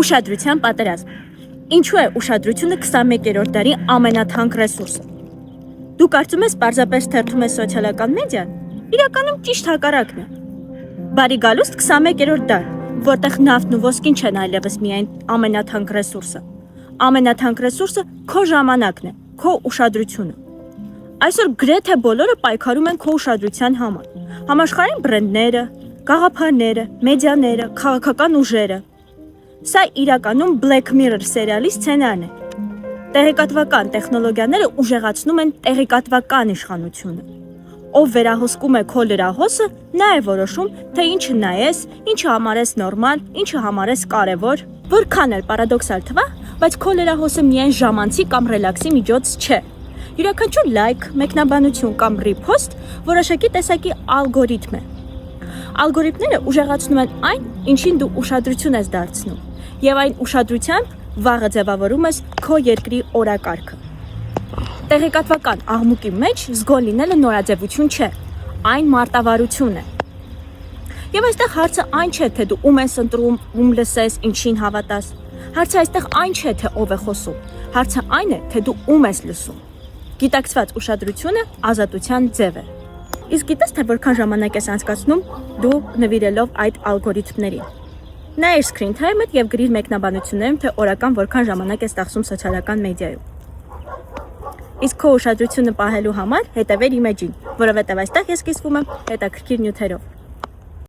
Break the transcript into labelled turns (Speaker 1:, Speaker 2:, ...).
Speaker 1: Ուշադրության պատերազմ։ Ինչու է ուշադրությունը 21-րդ դարի ամենաթանկ ռեսուրսը։ Դու կարծում ես պարզապես թերթում ես սոցիալական մեդիան։ Իրականում ճիշտ հակառակն է։ Բարի գալուստ 21-րդ դար, որտեղ նավթն ու ոսկին չեն այլևս միայն ամենաթանկ ռեսուրսը։ Ամենաթանկ ռեսուրսը քո ժամանակն է, քո ուշադրությունը։ Այսօր գրեթե բոլորը պայքարում են քո ուշադրության համար։ Համաշխարհային բրենդները, գաղափարները, մեդիաները, քաղաքական ուժերը։ Սա իրականում Black Mirror սերիալի սցենարն է։ Տեղեկատվական տեխնոլոգիաները ուժեղացնում են տեղեկատվական իշխանությունը։ Ով վերահոսքում է քո լրահոսը, նա է որոշում, թե ինչը նայես, ինչը համարես նորմալ, ինչը համարես կարևոր։ Որքան էլ պարադոքսալ թվա, բայց քո լրահոսը միայն ժամանցի կամ ռելաքսի միջոց չէ։ Յուրաքանչյուր լայք, մեկնաբանություն կամ ռիփոստ որոշակի տեսակի ալգորիթմ է։ Ալգորիթմները ուժեղացնում են այն, ինչին դու ուշադրություն ես դարձնում, եւ այն ուշադրությամբ վաղը ձևավորում ես քո երկրի օրակարգը։ Տեղեկատվական աղմուկի մեջ զգոն լինելը նորաձևություն չէ, այն մարտավարություն է։ Եվ այստեղ հարցը այն չէ, թե դու ում ես ընտրում, ում լսես, ինչին հավատաս։ Հարցը այստեղ այն չէ, թե ով է խոսում։ Հարցը այն է, թե դու ում ես լսում։ Գիտակցված ուշադրությունը ազատության ձև է։ Իսկ գիտես, թե որքան ժամանակ ես անցկացնում դու նվիրելով այդ ալգորիթմներին։ Նայիր screen time-դ եւ գրիր մեկնաբանություններում, թե օրական որքան ժամանակ ես ծախսում սոցիալական մեդիայում։ Իսկ քո ուշադրությունը պահելու համար հետևեր իմ էջին, որովհետև այստեղ ես կիսվում եմ հետաքրքիր նյութերով։